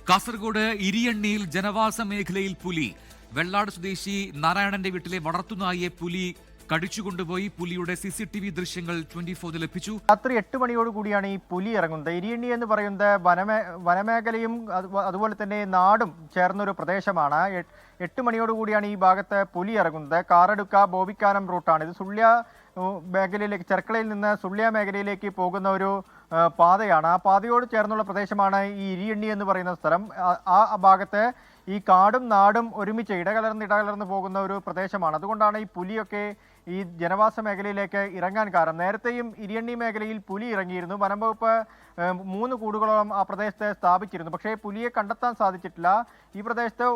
കാസർഗോഡ് ഇരിയണ്ണിയിൽ ജനവാസ മേഖലയിൽ പുലി. വെള്ളാട് സ്വദേശി നാരായണന്റെ വീട്ടിലെ വളർത്തുനായെ പുലി കടിച്ചുകൊണ്ടുപോയി. പുലിയുടെ CCTV ദൃശ്യങ്ങൾ 24 ലഭിച്ചു. രാത്രി 8 മണിയോടുകൂടിയാണ് ഈ പുലി ഇറങ്ങുന്നത്. ഇരിയണ്ണി എന്ന് പറയുന്നത് വനമേഖലയും അതുപോലെ തന്നെ നാടും ചേർന്നൊരു പ്രദേശമാണ്. 8 മണിയോടുകൂടിയാണ് ഈ ഭാഗത്ത് പുലി ഇറങ്ങുന്നത്. കാറടുക്ക ബോവിക്കാനം റൂട്ടാണ് ഇത്. സുള്ളിയ മേഖലയിലേക്ക്, ചെർക്കളയിൽ നിന്ന് സുള്ളിയ മേഖലയിലേക്ക് പോകുന്ന ഒരു പാതയാണ്. ആ പാതയോട് ചേർന്നുള്ള പ്രദേശമാണ് ഈ ഇരിയണ്ണി എന്ന് പറയുന്ന സ്ഥലം. ആ ഭാഗത്ത് ഈ കാടും നാടും ഒരുമിച്ച് ഇടകലർന്ന് പോകുന്ന ഒരു പ്രദേശമാണ്. അതുകൊണ്ടാണ് ഈ പുലിയൊക്കെ ഈ ജനവാസ മേഖലയിലേക്ക് ഇറങ്ങാൻ കാരണം. നേരത്തെയും ഇരിയണ്ണി മേഖലയിൽ പുലി ഇറങ്ങിയിരുന്നു. വനംവകുപ്പ് 3 കൂടുകളോളം ആ പ്രദേശത്ത് സ്ഥാപിച്ചിരുന്നു. പക്ഷേ പുലിയെ കണ്ടെത്താൻ സാധിച്ചിട്ടില്ല. ഈ പ്രദേശത്ത്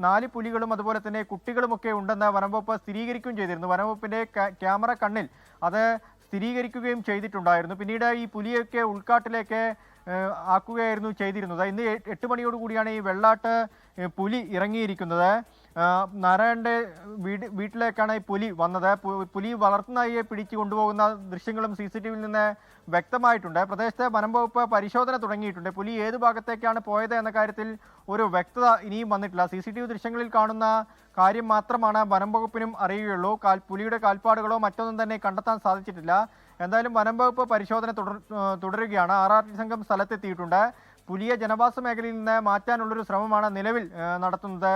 4 പുലികളും അതുപോലെ തന്നെ കുട്ടികളുമൊക്കെ ഉണ്ടെന്ന് വനംവകുപ്പ് സ്ഥിരീകരിക്കുകയും ചെയ്തിരുന്നു. വനംവകുപ്പിന്റെ ക്യാമറ കണ്ണിൽ അത് സ്ഥിരീകരിക്കുകയും ചെയ്തിട്ടുണ്ടായിരുന്നു. പിന്നീട് ഈ പുലിയൊക്കെ ഉൾക്കാട്ടിലേക്ക് ആക്കുകയായിരുന്നു ചെയ്തിരുന്നത്. ഇന്ന് 8 മണിയോടുകൂടിയാണ് ഈ വെള്ളാട്ട് പുലി ഇറങ്ങിയിരിക്കുന്നത്. നാരായണന്റെ വീട്ടിലേക്കാണ് ഈ പുലി വന്നത്. പുലി വളർത്തുനായിയെ പിടിച്ചു കൊണ്ടുപോകുന്ന ദൃശ്യങ്ങളും CCTVയിൽ നിന്ന് വ്യക്തമായിട്ടുണ്ട്. പ്രദേശത്ത് വനംവകുപ്പ് പരിശോധന തുടങ്ങിയിട്ടുണ്ട്. പുലി ഏത് ഭാഗത്തേക്കാണ് പോയത് എന്ന കാര്യത്തിൽ ഒരു വ്യക്തത ഇനിയും വന്നിട്ടില്ല. CCTV ദൃശ്യങ്ങളിൽ കാണുന്ന കാര്യം മാത്രമാണ് വനംവകുപ്പിനും അറിയുകയുള്ളൂ. പുലിയുടെ കാൽപ്പാടുകളോ മറ്റൊന്നും തന്നെ കണ്ടെത്താൻ സാധിച്ചിട്ടില്ല. എന്തായാലും വനംവകുപ്പ് പരിശോധന തുടരുകയാണ്. RRT സംഘം സ്ഥലത്തെത്തിയിട്ടുണ്ട്. പുലിയെ ജനവാസ മേഖലയിൽ നിന്ന് മാറ്റാനുള്ളൊരു ശ്രമമാണ് നിലവിൽ നടത്തുന്നത്.